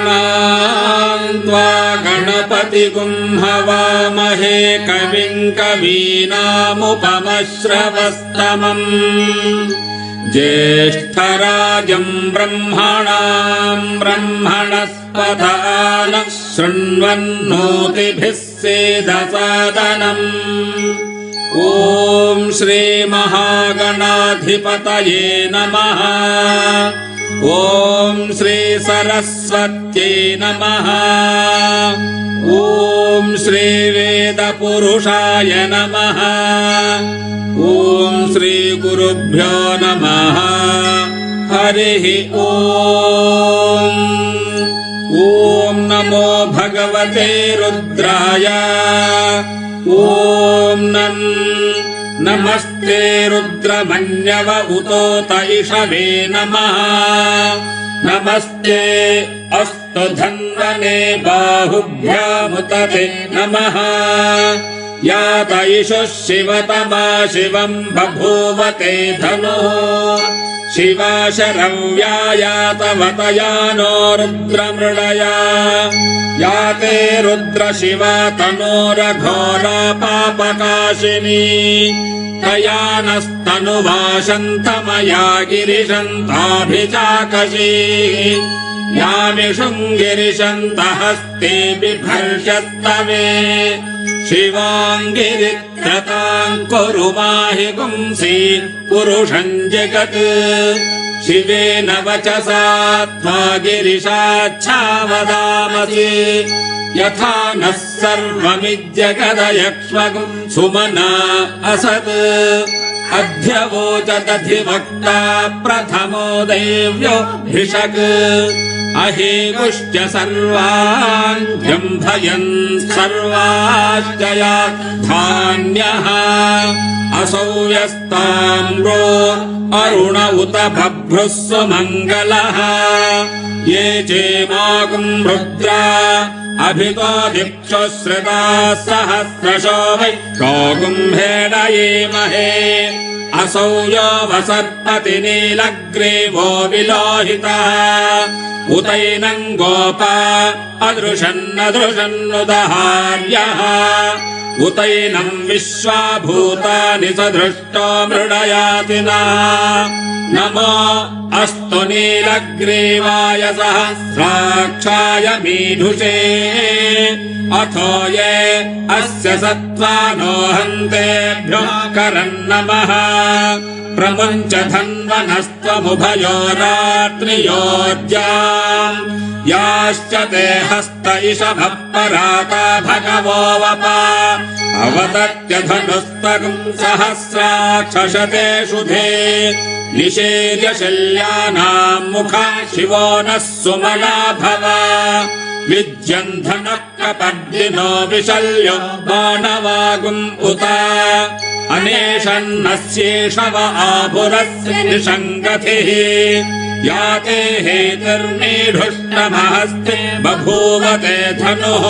त्वा गणपतिगुं हवामहे कविं कवीनामुपमश्रवस्तमम् ज्येष्ठराजं ब्रह्मणस्पत नः शृण्वन्नोतिभिः सेदसादनम् ॐ श्रीमहागणाधिपतये नमः। ॐ श्रीसरस्वत्यै नमः। ॐ श्रीवेदपुरुषाय नमः। ॐ श्रीगुरुभ्यो नमः। हरिः ॐ। ॐ नमो भगवते रुद्राय। ॐ नमस्ते रुद्रमन्यव उतोत इषवे नमः। नमस्ते अस्तु धन्वने बाहुभ्यामुतते नमः। यात इषुः शिवतमा शिवम् बभूवते धनुः। शिवा शरव्यायातवतया नो रुद्रमृडया। याते रुद्र शिवा तनोरघोरा पापकाशिनी। तया नस्तनुवाशन्तमया गिरिशन्ताभिचाकशी। यामिषुम् गिरिशन्तहस्ते बिभर्षस्तवे। शिवाङ्गिरित्रताम् कुरु माहि पुंसि पुरुषम् जगत्। शिवेन वचसा त्वा गिरिशाच्छावदामसि। यथा नः सर्वमिज्जगदयक्ष्मगुम् सुमना असत्। अध्यवोचदधिवक्ता प्रथमो देव्यो भिषक्। अहेगुश्च सर्वान् जम्भयन् सर्वाश्चया धान्यः। असौ यस्ताम्रो अरुण उत बभ्रुः सुमङ्गलः। ये चेमागुम् रुद्रा अभितो दिक्षुश्रिताः सहस्रशो वै गोगुम्भेडयेमहे। असौ यो वसर्पति नीलग्रीवो विलोहितः। उतैनम् गोपा अदृशन्नदृशन्नुदहार्यः। उतैनम् विश्वाभूतानि सदृष्टो मृडयाति नः। नमो अस्तु नीलग्रीवाय सहस्राक्षाय मीढुषे। अथो ये अस्य सत्त्वानो हन्तेभ्यो करन्नमः। प्रमुञ्च धन्वनस्त्वमुभयोरात्रियोज्याम्। याश्च ते हस्त इषभः पराता भगवो वपा। अवदत्य धनुस्तगुम् सहस्राक्षशते शुधे। निषेद्य शल्यानाम् मुखा शिवो नः सुमना भव। विज्यन् धनः कपर्दिनो विशल्यो बाणवागुम् उत। अनेशन्नस्येषव आभुरस्य निषङ्गतिः। याते हेतिर्मीढुष्टमहस्ते बभूवते धनुः।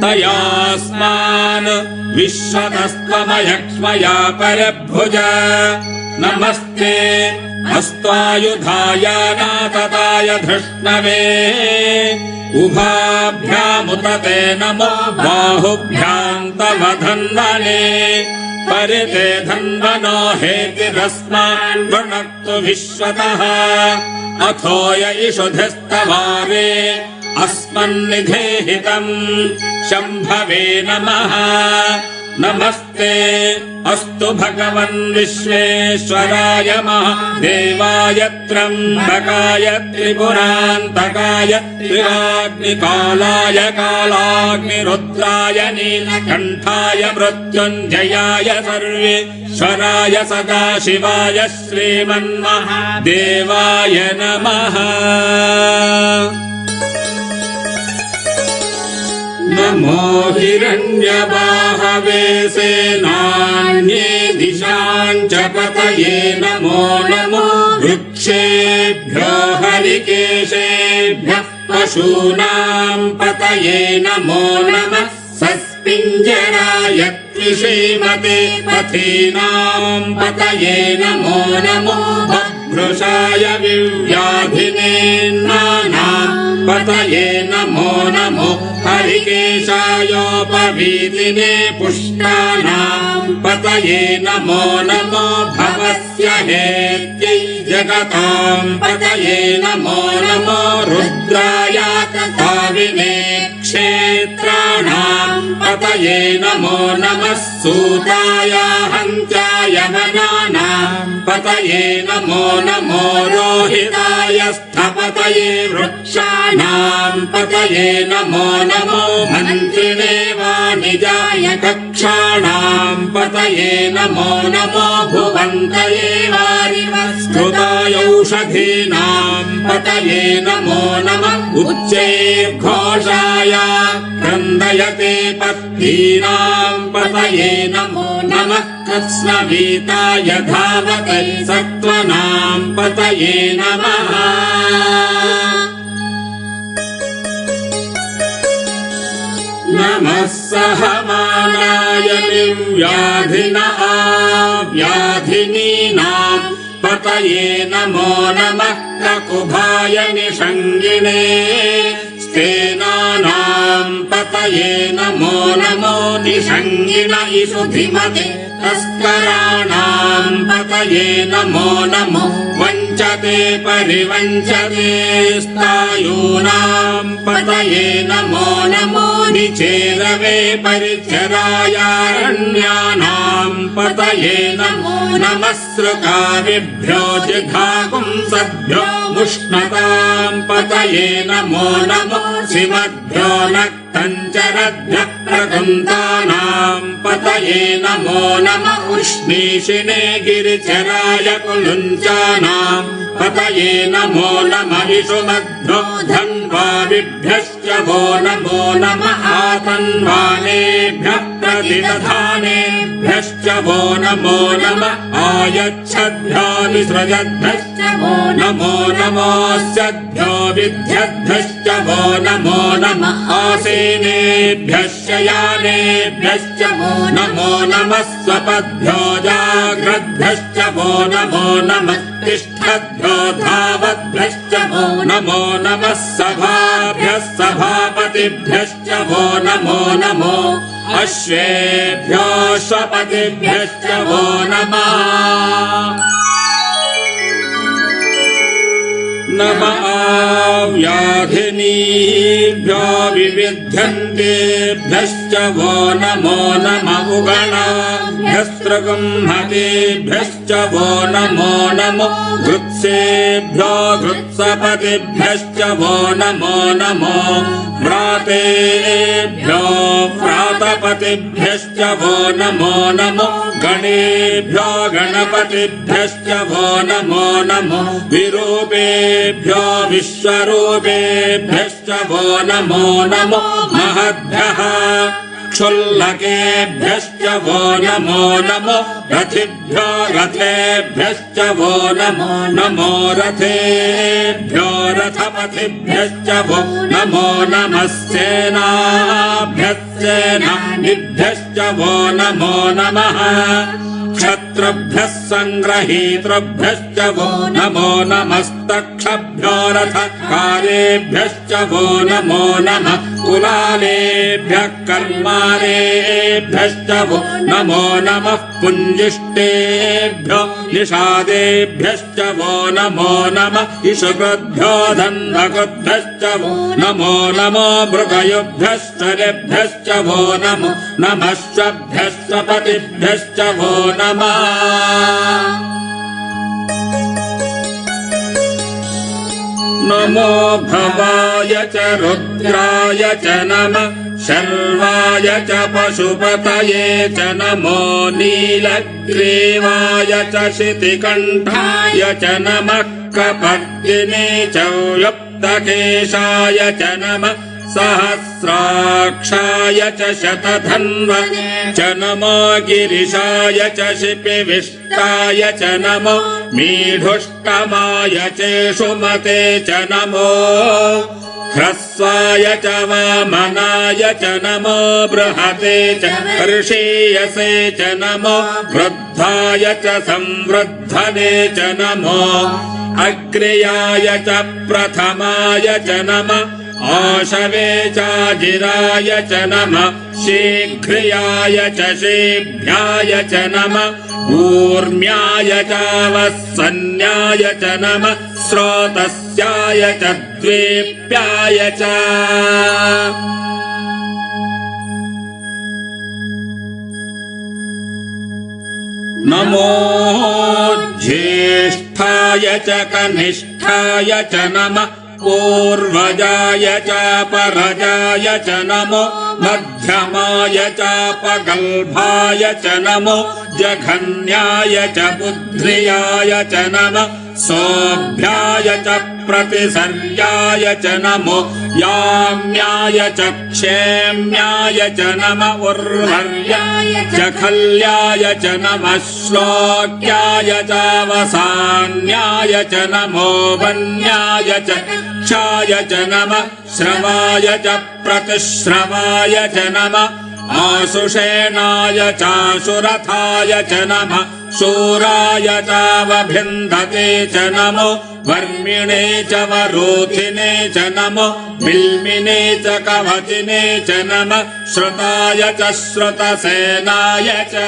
तयास्मान् विश्वतस्त्वमयक्ष्मया परभुज। नमस्ते अस्त्वायुधाय नातताय धृष्णवे। उभाभ्यामुतते नमो बाहुभ्याम् तव धन्वने। परिते धन्वनो हेतिरस्मान् वृणक्तु विश्वतः। अथो य इषुधिस्तवारे अस्मन्निधेहितम्। शम्भवे नमः। नमस्ते अस्तु भगवन् विश्वेश्वराय महादेवाय त्र्यम्बकाय त्रिपुरान्तकाय त्रिराग्निकालाय कालाग्निरुद्राय नीलकण्ठाय मृत्युञ्जयाय सर्वेश्वराय सदाशिवाय श्रीमन्महादेवाय नमः। नमो हिरण्यबाहवे सेनान्ये दिशाम् च पतये। नमो नमो वृक्षेभ्यो हरिकेशेभ्यः पशूनाम् पतये। नमो नमः सस्पिञ्जराय त्रिश्रीमते पथीनाम् पतये। नमो नमो भृशाय विव्याधिने नानाम् पतये नमो नमो हरिकेशायोपवीतिने पुष्टानां पतये नमो नमो भवस्य हेत्यै जगतां पतये नमो नमो रुद्राय तथाविने क्षेत्राणां पतये नमो नमः सूताय हन्त्याय वनानां पतये नमो नमो रोहिताय स्थपतये वृक्षाणां पतये नमो नमो मन्त्रिणे वाणिजाय कक्षाणां पतये नमो नमो भुवन्तये वारिवस्कृताय औषधीनां पतये नमो नमः उच्चैर्घोषाय क्रन्दयते पत्नीनां पतये नमो नमः कृत्स्नवीताय धावते सत्त्वनां पतये नमः नमः सहमानाय व्याधिनीनां पतये नमो नमः ककुभाय निषङ्गिणे स्तेनानां पतये नमो नमो निषङ्गिण इषुधिमते तस्कराणां पतये नमो नमो वञ्चते परिवञ्चते स्तायूनां पतये नमो नमो निचेरवे परिचरायारण्यानां पतये नमो नमः सृकाविभ्यो जिघागुंसद्भ्यो मुष्णतां पतये नमो नमो सिमद्भ्यो नक्तञ्चरद्भ्यः प्रकुन्तानां पतये नमो नमः उष्णीषिणे गिरिचराय कुलुञ्चानां पतये नमो नमः इषुमद्भ्यो धन्वाविभ्यश्च वो नमो नमः आतन्वानेभ्यः प्रतिदधानेभ्यश्च वो नमो नमः आयच्छद्भ्यो विसृजद्भ्यश्च वो नमो नमोऽस्यद्भ्यो विद्यद्भ्यश्च वो नमो नमः आसीनेभ्यश्च यानेभ्यश्च वो नमो नमः स्वपद्भ्यो जाग्रद्भ्यश्च वो नमो नमः तिष्ठद्भ्यो धावद्भ्यश्च वो नमो नमः सभाभ्यः सभापतिभ्यश्च वो नमो नमो अश्वेभ्यो स्वपतिभ्यश्च वो नमः नमः व्याधिनीभ्यो विविध्यन्तेभ्यश्च वो नमो नमः उगणाभ्यस्त्रगुंहतेभ्यश्च वो नमो नमो गृत्सेभ्यो गृत्सपतिभ्यश्च वो नमो नमो व्रातेभ्यो व्रातपतिभ्यश्च वो नमो नमो गणेभ्यो गणपतिभ्यश्च वो नमो नमो विरूपेभ्यो विश्वरूपेभ्यश्च वो नमो नमो महद्भ्यः क्षुल्लकेभ्यश्च वो नमो नमो रथिभ्यो रथेभ्यश्च वो नमो नमो रथेभ्यो रथपतिभ्यश्च वो नमो नमः सेनाभ्यश्च वो नमो नमः क्षत्रभ्यः सङ्ग्रहीतृभ्यश्च वो नमो नमस्तक्षभ्यो रथकारेभ्यश्च वो नमो नमः कुलालेभ्यः कर्मारेभ्यश्च वो नमो नमः पुञ्जिष्टेभ्यो निषादेभ्यश्च वो नमो नमः इषुकृद्भ्यो धन्वकृद्भ्यश्च वो नमो नमो मृगयुभ्यश्च रेभ्यश्च वो नमो नमः स्वभ्यश्च पतिभ्यश्च वो नमः नमो भवाय च रुद्राय च नमः शर्वाय च पशुपतये च नमो नीलग्रीवाय च शितिकण्ठाय च नमः कपर्दिने च युक्तकेशाय च नमः सहस्राक्षाय च शतधन्वने च नमो गिरिशाय च शिपिविष्टाय च नमो मीढुष्टमाय चेषुमते च नमो ह्रस्वाय च वामनाय च नमो बृहते च ऋषीयसे च नमो वृद्धाय च संवृद्धने च नमो अग्र्याय च प्रथमाय च नमः आशवे चाजिराय च नमः शीघ्र्याय च शीभ्याय च नमः ऊर्म्याय चावस्सन्याय च नमः स्रोतस्याय च द्वीप्याय च नमो ज्येष्ठाय च कनिष्ठाय च नमः पूर्वजाय चापरजाय च नमो मध्यमाय चापगल्भाय च नमो जघन्याय च बुद्ध्याय च नमः सोऽभ्याय च प्रतिसर्याय च नमो याम्याय च क्षेम्याय च नमः उर्वर्याय च खल्याय च नमः श्लोक्याय चावसान्याय च नमो वन्याय च क्षाय च नमः श्रवाय च प्रतिश्रवाय च नमः आशुषेणाय चाशुरथाय च नमः शूराय चावभिन्धते च नमो वर्मिणे च वरोधिने च नमो बिल्मिने च कवचिने च नमः श्रुताय च श्रुतसेनाय च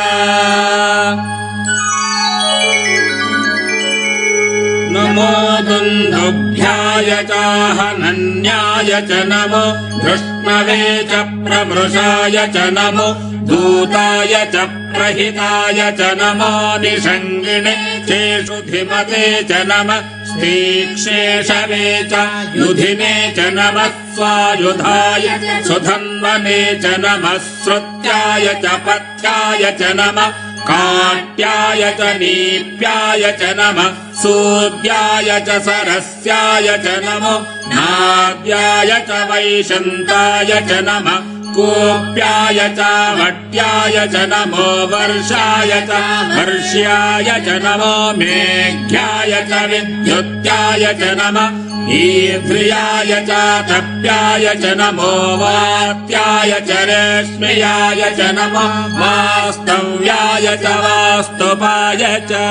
नमो दुन्दुभ्याय चाहनन्याय च नमो धृष्णवे च प्रमृषाय च नमो दूताय च प्रहिताय च नमो निषङ्गिणे चेषुधिमते च नमः स्तीक्षेषवे च युधिने च नमः स्वायुधाय सुधन्वने च नमः श्रुत्याय च पथ्याय च नमः काट्याय च नीप्याय च नमः सूद्याय च सरस्याय च नमो नाद्याय च वैशन्ताय च नमः कोप्याय च वट्याय च नमो वर्षाय च वर्ष्याय च नमो मेघ्याय च विद्युत्याय च नमः ईध्र्याय च तप्याय च नमो वात्याय च रेश्म्याय च नमो वास्तव्याय च वास्तुपाय च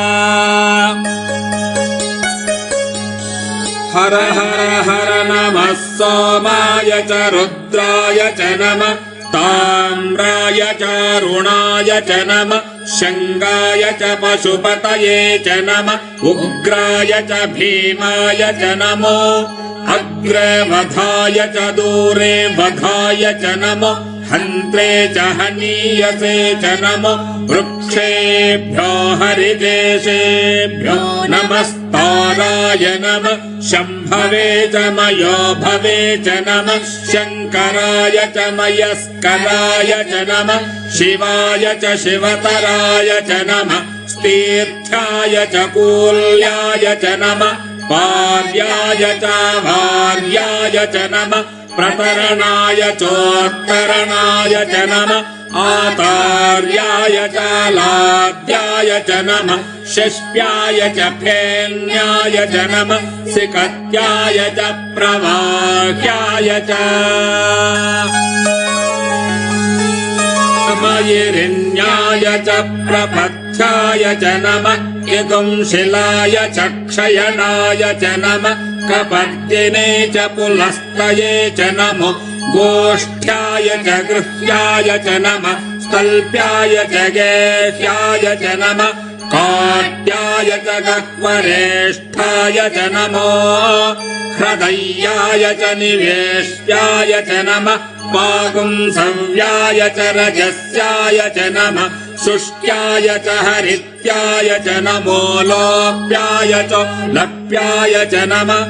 हर हर हर नमः सोमाय च रुद्राय च नमः ताम्राय चारुणाय च नमः शङ्गाय च पशुपतये च नमः उग्राय च भीमाय च नमो अग्रे वधाय च दूरे वधाय च नमो हन्त्रे च हनीयसे च नमो वृक्षेभ्यो हरिकेशेभ्यो नमस्ताराय नमः शम्भवे च मयो भवे च नमः शङ्कराय च मयस्कराय च नमः शिवाय च शिवतराय च नमः तीर्थ्याय च कूल्याय च नमः पार्याय च भार्याय च नमः प्रतरणाय चोत्तरणाय च नमः आतार्याय च लाद्याय च नमः षष्ट्याय च फेन्याय च नमः सिकत्याय च प्रवाह्याय च मयिरिन्याय च प्रपथ्याय च नमः यगुंशिलाय च क्षयणाय च नमः कपर्दिने च पुलस्तये च नमो गोष्ठ्याय च गृह्याय च नमः स्तल्प्याय च गेह्याय च नमः काट्याय च गह्वरेष्ठाय च नमो हृदय्याय च निवेश्याय च नमः पागुंसव्याय च रजस्याय च नमः शुष्क्याय च हरित्याय च नमो लोप्याय च लप्याय च नमः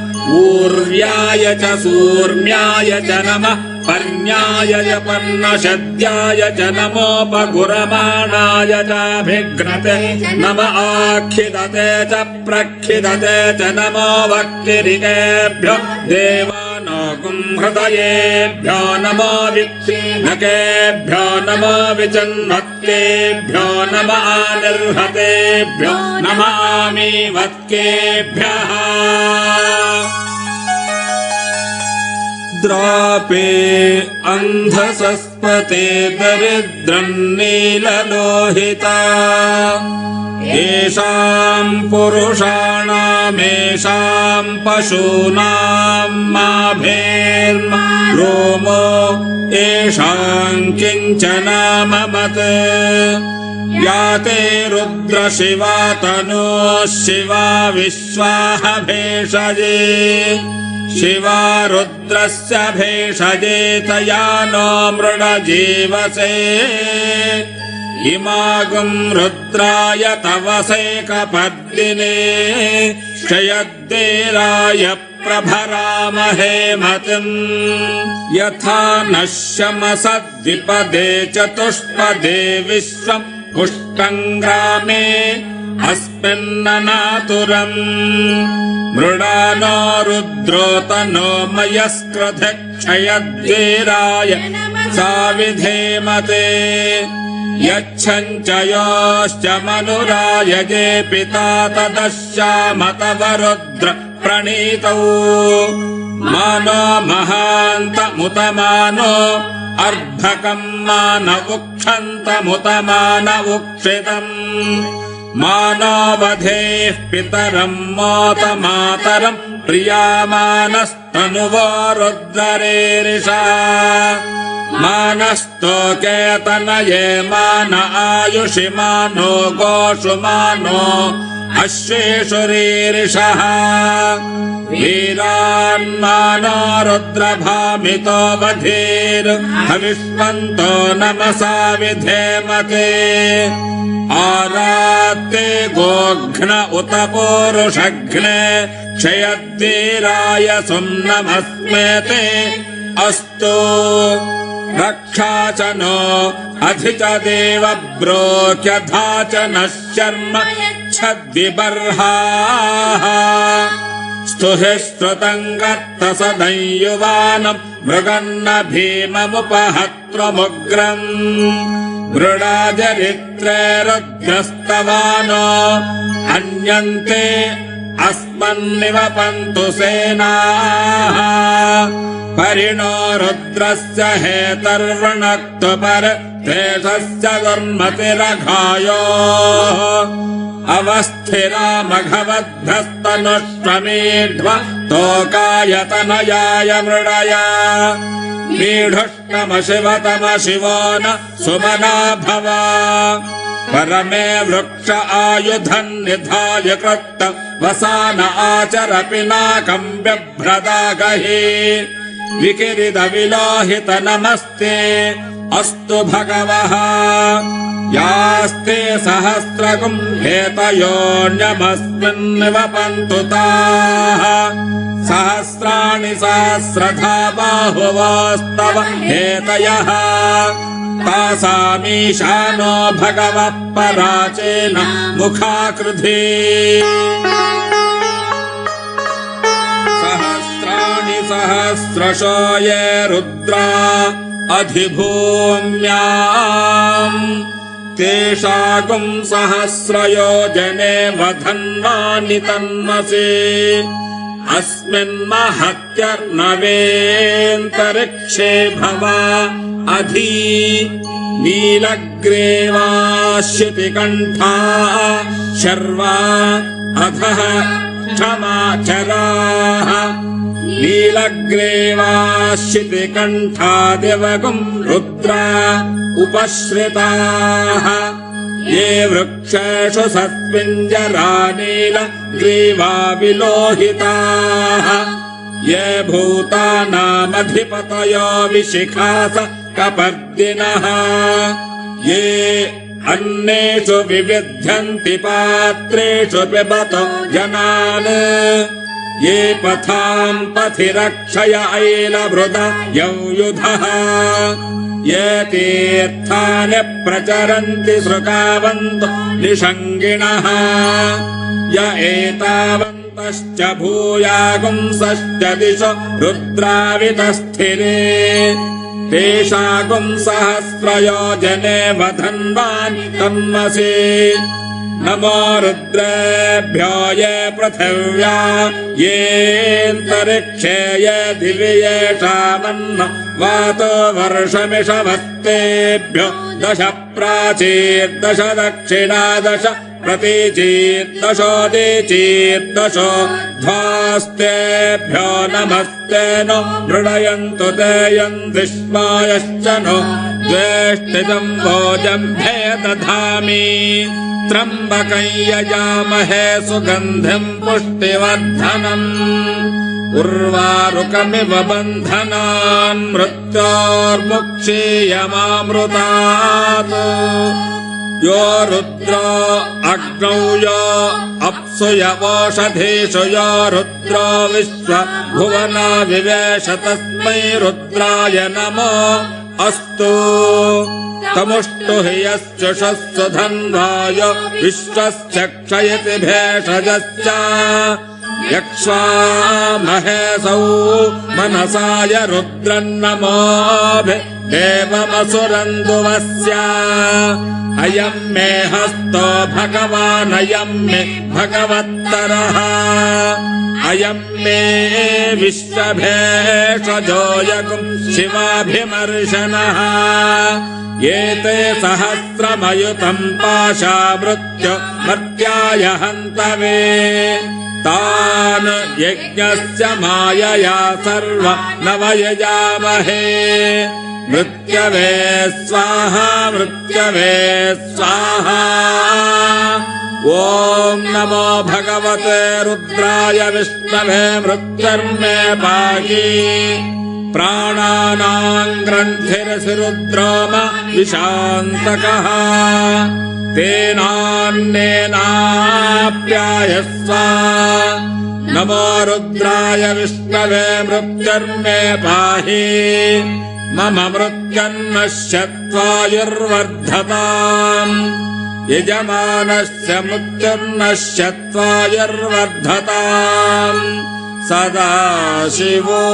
ऊर्व्याय च सूर्म्याय च नमः पर्ण्याय च पर्णशद्याय च नमोपगुरमाणाय चाभिघ्नते नम आखिदते च प्रखिदते च नमो वक्तिरिकेभ्यो देवानागुंहृदयेभ्यो नमो विच्छिन्नकेभ्यो नमो विचन्मत्केभ्यो नम आनिर्हतेभ्यो नमामीवत्केभ्यः रुद्रापे अन्धसस्पते दरिद्रन्नीललोहिता येषाम् पुरुषाणामेषाम् पशूनाम् माभेर्मा रोमो येषाम् किञ्चनाममत् या ते रुद्रशिवा तनोः शिवा विश्वाः भेषजे शिवा रुद्रस्य भेषजे तया नो मृडजीवसे इमागुम् रुद्राय तवसे कपर्दिने क्षयद्देराय प्रभरामहे मतिम् यथा नश्यमसद्विपदे चतुष्पदे विश्वम् पुष्टम् ग्रामे अस्मिन्ननातुरम् मृडानो रुद्रोतनो मयस्कृधे क्षयद्वीराय साविधेमते यच्छञ्च योश्च मनुरायजे पिता तदश्यामतव रुद्र प्रणीतौ मानो महान्तमुतमानो अर्भकम् मान उक्षन्तमुतमान उक्षितम् मानवधेः पितरम् मोतमातरम् प्रियामानस्तनुवो रुद्रेरिषा मानस्तोकेतनये मान आयुषि मानो गोषु मानो अश्वेषु रीरिषः वीरान्मानो रुद्रभामितो वधीर् हविष्मन्तो नमसा विधेमते आरात्ते गोघ्न उत पूरुषघ्ने क्षयद्वीराय सुम्नमस्मेते अस्तु रक्षा च नो अधि च देव ब्रोक्यधा च नः शर्म छद्विबर्हाः स्तुहि श्रुतम् गत्त सदंयुवानम् मृगन्न भीममुपहत्वमुग्रम् मृडाजरित्रे रुद्रस्तवानो हन्यन्ते अस्मन्निवपन्तु सेनाः परिणो रुद्रस्य हेतर्वणक्तु परदेशस्य दुर्मतिरघायोः अवस्थिरामघवद्भ्यस्तनुष्वमीढ्व तोकायतनयाय मृडया मीढुष्टम शिवतम शिवो न सुमना भव परमे वृक्ष आयुधम् निधाय कृत्त वसान आचर पिनाकम् बिभ्रदागहि विकिरिद विलोहित नमस्ते अस्तु भगवः यास्ते सहस्रगुम् हेतयोऽन्यमस्मिन्निवपन्तु ताः सहस्राणि सहस्रधा बाहुवोस्तव हेतयः तासामीशानो भगवः पराचेन मुखाकृधि सहस्राणि सहस्रशो ये रुद्रा अधिभूम्याम् तेषागुम् सहस्रयोजने वधन्वानि तन्मसि अस्मिन्महत्यर्णवेऽन्तरिक्षे भवा अधि नीलग्रीवाश्युतिकण्ठा शर्वा अधः क्षमाचराः नीलग्रीवाश्युतिकण्ठा दिवगुम् रुद्रा उपश्रिताः ये वृक्षेषु सत्पिञ्जरा नीलग्रीवा विलोहिताः ये भूतानामधिपतयो विशिखास कपर्दिनः ये अन्नेषु विविध्यन्ति पात्रेषु पिबतो जनान् ये पथाम् पथि रक्षय ऐलभृदा यौयुधः ये तीर्थानि प्रचरन्ति सृकावन्तो निषङ्गिणः य एतावन्तश्च भूयागुंसश्च दिशो रुद्रावितस्थिरे तेषागुम् सहस्रयोजने वधन्वानि तन्मसि नमो रुद्रेभ्यो ये पृथिव्या येऽन्तरिक्षे ये दिवि येषामन्न वातो वर्षमिषवस्तेभ्यो 10 प्राचीर्दश दक्षिणादश प्रतीचीर्दशोदीचीर्दशो ध्वास्तेभ्यो नमस्ते नो मृडयन्तु ते यन्तिष्मायश्च नो द्वेष्टितम् भोजम्भे दधामि त्र्यम्बकं यजामहे सुगन्धिम् पुष्टिवर्धनम् उर्वारुकमिव बन्धनान् मृत्योर्मुक्षीयमामृतात् यो रुद्रो अग्नौ यो अप्सु यवोषधीषु यो रुद्रो विश्वभुवना विवेश तस्मै रुद्राय नमो अस्तु तमुष्टु हि यश्चुषस्सु धन्वाय विश्वस्य क्षयति भेषजश्च यक्ष्वामहेसौ मनसाय रुद्रन्नमोऽभि देवमसुरन्दुवस्य अयम् मे हस्तो भगवान् अयम् मे भगवत्तरः अयम् मे विश्वभेषजो यगुम् शिवाभिमर्शनः एते सहस्रमयुतम् पाशावृत्य मर्त्याय हन्तवे तान् यज्ञस्य मायया सर्व नवयजामहे मृत्यवे स्वाहा मृत्यवे स्वाहा ॐ नमो भगवते रुद्राय विष्णवे मृत्युर्मे पाहि प्राणानाम् ग्रन्थिरसि रुद्रोम विशान्तकः तेनान्नेनाप्यायस्व नमो रुद्राय विष्णवे मृत्युर्मे पाहि मम मृत्युर्नश्यत्वायुर्वर्धताम् यजमानस्य मृत्युर्नश्यत्वायुर्वर्धताम् सदा शिवो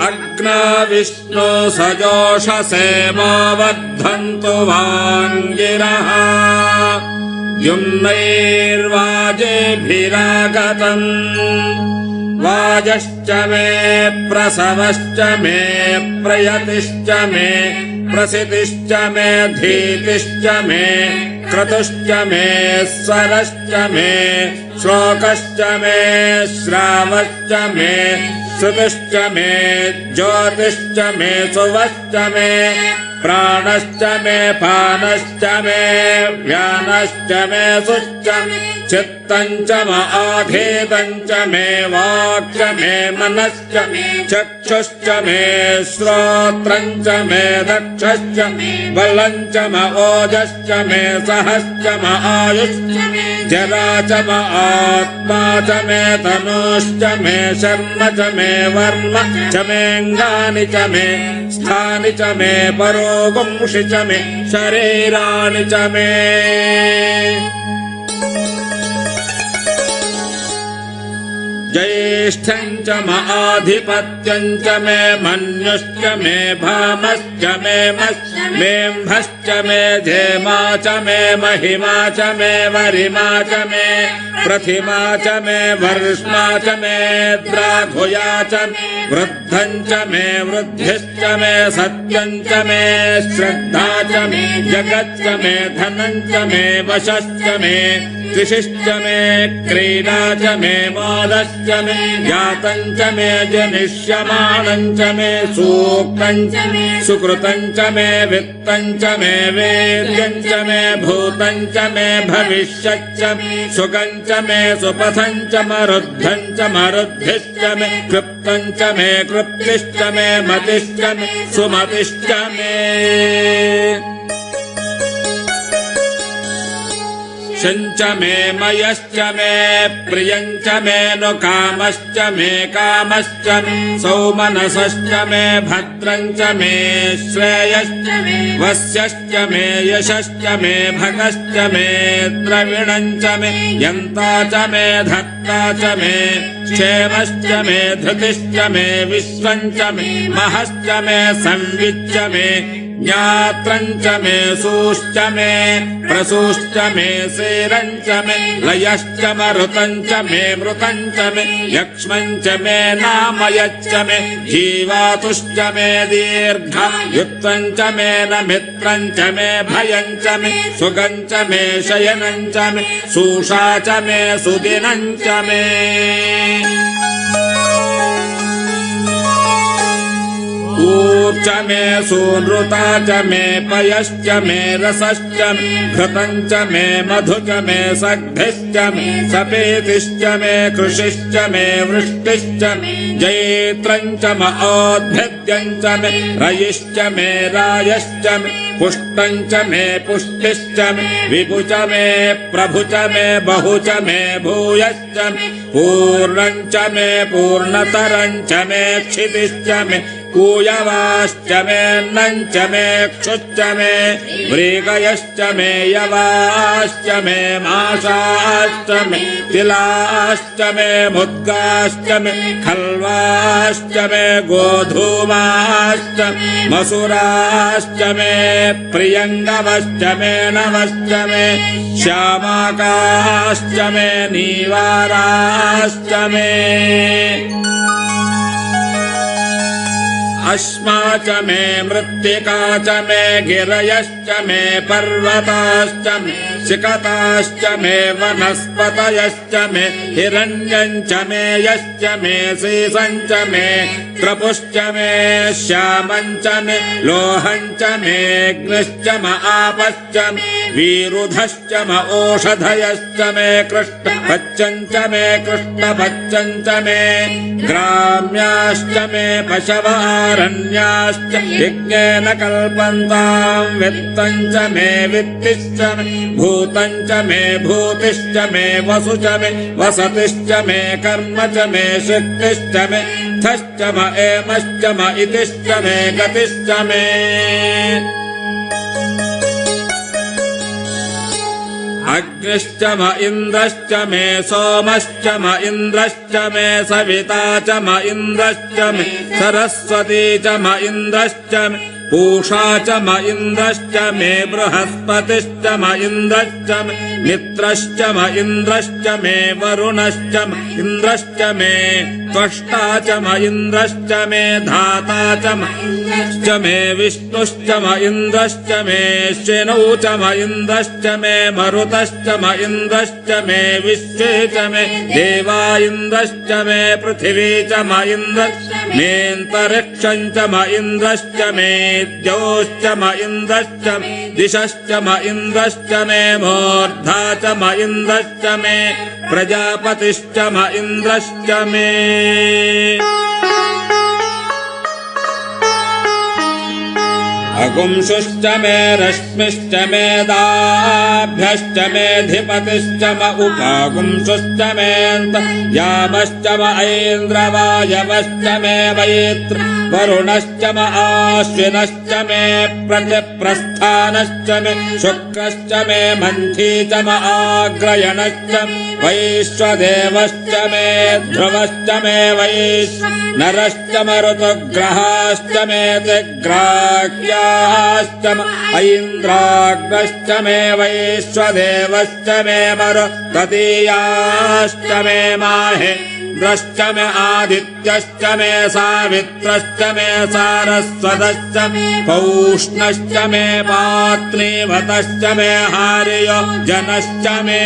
अग्ना विष्णु सजोषसे मा वर्धन्तु वाङ्गिरः युम्नैर्वाजेभिरागतम् वाजश्च मे प्रसवश्च मे प्रयतिश्च मे प्रसितिश्च मे धीतिश्च मे क्रतुश्च मे स्वरश्च मे श्लोकश्च मे श्रावश्च मे श्रुतिश्च मे ज्योतिश्च मे सुवश्च मे प्राणश्च मे पानश्च मे व्यानश्च मे सुश्च चित्तम् च म आधीतम् च मे वाक् च मे मनश्च चक्षुश्च मे श्रोत्रम् च मे दक्षश्च बलम् च म ओजश्च मे सहश्च म आयुश्च जरा च म आत्मा च मे तनुश्च मे शर्म च मे वर्म च मेऽङ्गानि च मे स्थानि च मे परोगुंषि च मे शरीराणि च मे ज्येष्ठम् च म आधिपत्यम् च मे मन्युश्च मे भामश्च मे मेऽम्भश्च मे धेमा च मे महिमा च मे वरिमा च मे प्रतिमा च मे वर्ष्मा च मे द्राघुया च मे वृद्धम् च मे वृद्धिश्च मे सत्यम् च मे श्रद्धा च मे जगच्च मे धनम् च मे वशश्च मे कृषिश्च मे क्रीडा च मे मोदश्च मे ज्ञातम् च मे जनिष्यमाणम् च मे सूक्तम् च मे सुकृतम् च मे वित्तम् च मे वेद्यम् च मे भूतम् च मे भविष्यच्च मे सुखम् च मे सुपथम् च मरुद्धम् च मरुद्धिश्च मे कृप्तम् च मे कृप्तिश्च मे मतिश्च मे सुमतिश्च मे शञ्च मे मयश्च मे प्रियम् च मे नु कामश्च मे कामश्च मे सौमनसश्च मे भद्रम् च मे श्रेयश्च मे वस्यश्च मे यशश्च मे भगश्च मे द्रविणम् च मे यन्ता च मे धत्ता च मे क्षेमश्च मे धृतिश्च मे विश्वम् च मे महश्च मे संविच्च मे ज्ञात्रञ्च मे सूश्च मे प्रसूश्च मे सेरञ्च मे लयश्च मरुतञ्च मे मृतञ्च मे यक्ष्मञ्च मे नामयच्च मे जीवातुश्च मे दीर्घायुत्वञ्च मे नमित्रञ्च मे भयञ्च मे सुगञ्च मे शयनञ्च मे सूषा च मे सुदिनञ्च मे ऊर्च मे सूनृता च मे पयश्च मे रसश्च मे घृतञ्च मे मधु च मे सग्धिश्च मे सपेतिश्च मे कृषिश्च मे वृष्टिश्च मे जैत्रञ्च म औद्भिद्यञ्च मे रयिश्च मे रायश्च मे पुष्टञ्च मे पुष्टिश्च मे विभु च मे प्रभु च मे बहु च मे भूयश्च मे पूर्णञ्च मे पूर्णतरञ्च मे क्षितिश्च मे कूयवाश्च मे नञ्च मे क्षुश्च मे मृगयश्च मे यवाश्च मे माशाश्च मे तिलाश्च मे मुद्गाश्च मे खल्वाश्च मे गोधूमाश्च मसुराश्च मे प्रियङ्गवश्च मे नवश्च मे श्यामाकाश्च मे नीवाराश्च मे अश्मा च मे मृत्तिका च मे गिरयश्च मे पर्वताश्च मे सिकताश्च मे वनस्पतयश्च मे हिरण्यञ्च मे यश्च मे सीसञ्च मे त्रपुश्च मे श्यामञ्च मे लोहञ्च मेऽग्निश्च म आपश्च मे वीरुधश्च म ओषधयश्च मे कृष्णपच्चञ्च मे कृष्णपच्चञ्च मे ग्राम्याश्च मे पशवारण्याश्च यज्ञेन कल्पन्ताम् वित्तञ्च मे वित्तिश्च मे भूतञ्च मे भूतिश्च मे वसु च मे वसतिश्च मे कर्म च मे शक्तिश्च मे थश्च म एमश्च म इतिश्च मे गतिश्च मे अग्निश्च म इन्द्रश्च मे सोमश्च म इन्द्रश्च मे सविता च म इन्द्रश्च मे सरस्वती च म इन्द्रश्च मे पूषा च म इन्द्रश्च मे बृहस्पतिश्च म इन्द्रश्च मे मित्रश्च म इन्द्रश्च मे वरुणश्च म इन्द्रश्च मे त्वष्टा च म इन्द्रश्च मे धाता च म इन्द्रश्च मे विष्णुश्च म इन्द्रश्च मे श्विनौ च म इन्द्रश्च मे मरुतश्च म इन्द्रश्च मे विश्वे च मे देवा इन्द्रश्च मे पृथिवी च म इन्द्रश्च मेऽन्तरिक्षञ्च म इन्द्रश्च मे द्यौश्च म इन्द्रश्च मे दिशश्च म इन्द्रश्च मे मूर्धा च म इन्द्रश्च मे प्रजापतिश्च म इन्द्रश्च मे अगुंशुश्च मे रश्मिश्च मे दाभ्यश्च मेऽधिपतिश्च म उपागुंशुश्च मेऽन्त यामश्च म ऐन्द्रवायवश्च मे वैत्र वरुणश्च म आश्विनश्च मे प्रतिप्रस्थानश्च मे शुक्रश्च मे मन्थी च म आग्रयणश्च वैश्वदेवश्च मे ध्रुवश्च मे वैश्वनरश्च म ऋतुग्रहाश्च मे तिग्राह्याश्च म ऐन्द्राग्नश्च मे वैश्वदेवश्च मे मरुत्ततीयाश्च मे माहेन्द्रश्च मे आदित्यश्च मे सावित्रश्च मे सारस्वतश्च मे पौष्णश्च मे पात्नीवतश्च मे हार्यो जनश्च मे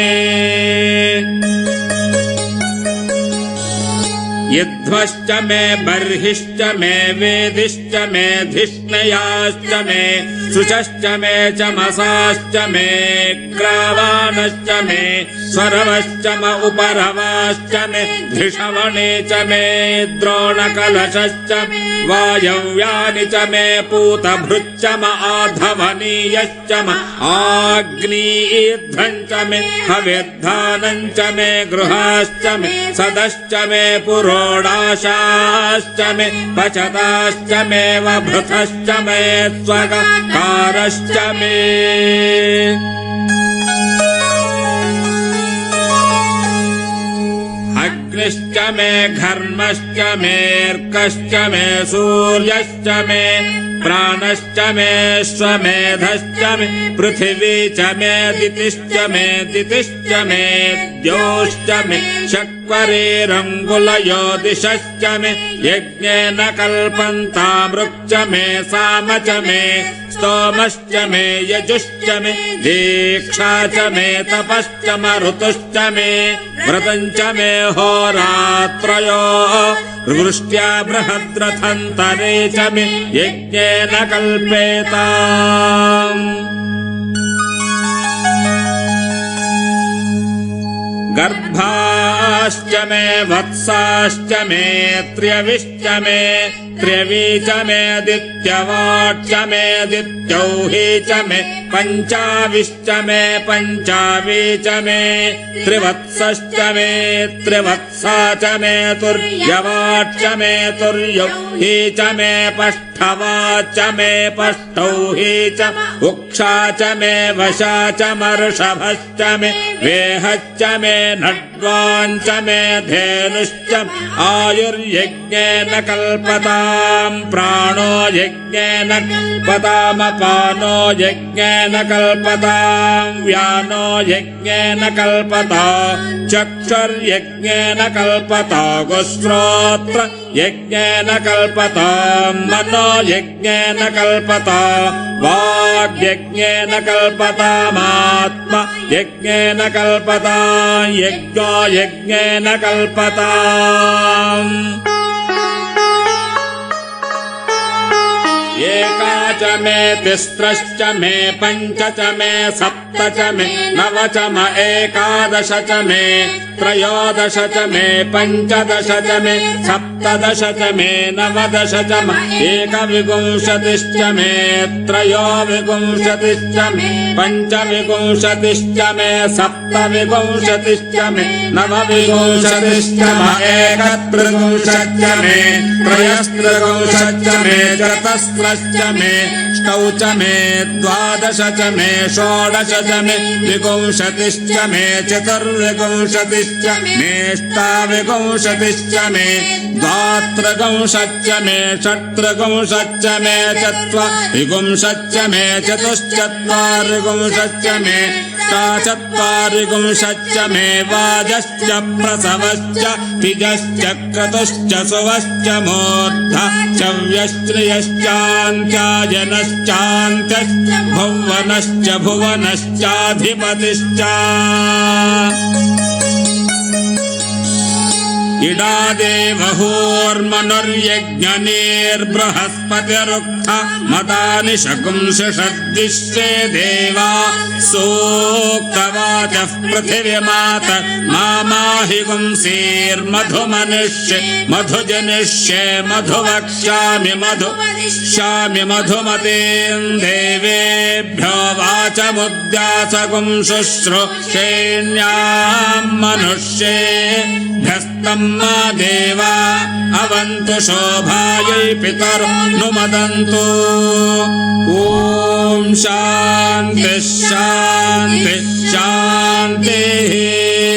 यध्वश्च मे बर्हिश्च मे वेदिश्च मे धिष्णयाश्च मे शुचश्च मे चमसाश्च मे ग्रावाणश्च मे स्वरवश्च म उपरवाश्च मे धिषवणे च मे द्रोणकलशश्च मे वायव्यानि च मे पूतभृच्च म आधवनीयश्च म आग्नीध्वञ्च मे हविर्धानञ्च मे गृहाश्च मे सदश्च मे पुरोडाशाश्च मे पचताश्च मे वभृतश्च मे स्वगकारश्च मे अग्निश्च मे घर्मश्च मेऽर्कश्च मे सूर्यश्च मे प्राणश्च मे स्वमेधश्च मे पृथिवी च मे दितिश्च मे दितिश्च मे द्योश्च मे शक्वरेरङ्गुलयो दिशश्च मे यज्ञेन कल्पन्तामृक् मे साम च मे स्तोमश्च मे यजुश्च मे दीक्षा च मे तपश्च मरुतुश्च मे व्रतञ्च मे होरात्रयो वृष्ट्या बृहद्रथन्तरे च मे यज्ञेन कल्पेताम् गर्भाश्च मे वत्साश्च मे त्र्यविश्च मे त्र्यवी च मे दित्यवाच्च मे दित्यौहि च मे पञ्चाविश्च मे पञ्चावी च मे त्रिवत्सश्च मे त्रिवत्सा च मे तुर्यवाच्च मे तुर्यौहि च मे पष्ठवाच्च मे पष्ठौहि च उक्षा च मे वशा च मर्षभश्च मे वेहश्च मे नड्वाञ्च मे धेनुश्च आयुर्यज्ञेन कल्पताम् प्राणो यज्ञेन कल्पतामपानो यज्ञेन कल्पताम् व्यानो यज्ञेन कल्पता चक्षुर्यज्ञेन कल्पता गुश्रोत्र यज्ञेन कल्पताम् मनो यज्ञेन कल्पता वाग्यज्ञेन कल्पतामात्मा यज्ञेन कल्पताम् यज्ञो यज्ञेन कल्पताम् एका च मे तिस्रश्च मे पञ्च च मे सप्त च मे नव च म एकादश च मे त्रयोदश च मे पञ्चदश च मे सप्तदश च मे नवदश च म एकविंशतिश्च मे त्रयोविंशतिश्च मे पञ्चविंशतिश्च मे सप्तविंशतिश्च मे नवविंशतिश्च म एकत्रिंशच्च मे त्रयस्त्रिंशच्च मे चतस्रश्च मे ष्टौ च मे द्वादश च मे षोडश च मे विंशतिश्च मे चतुर्विंशतिश्च मेष्टाविंशतिश्च मे द्वात्रिंशच्च मे षट्त्रिंशच्च मे चत्वारिंशच्च मे चतुश्चत्वारिंशच्च मे अष्टाचत्वारिंशच्च मे वाजश्च प्रसवश्च द्विजश्च क्रतुश्च सुवश्च मूर्धा चव्यश्च्रियश्चान्त्यायनश्चान्त्यश्च भुवनश्च भुवनश्चाधिपतिश्च इडादेवहोर्मनुर्यज्ञनेर्बृहस्पतिरुक्थ मदानि शकुंसषद्विश्वे देवा सूक्तवाचः पृथिवीमात मामाहि गुंसेर्मधुमनिष्ये मधुजनिष्ये मधुवक्ष्यामि मधुवदिष्यामि मधुमतीम् देवेभ्यो वाचमुद्यासगुं शुश्रूषेण्याम् मनुष्येभ्यस्तम् मा देवा अवन्तु शोभायै पितरनुमदन्तु ॐ शान्तिः शान्तिः शान्तिः।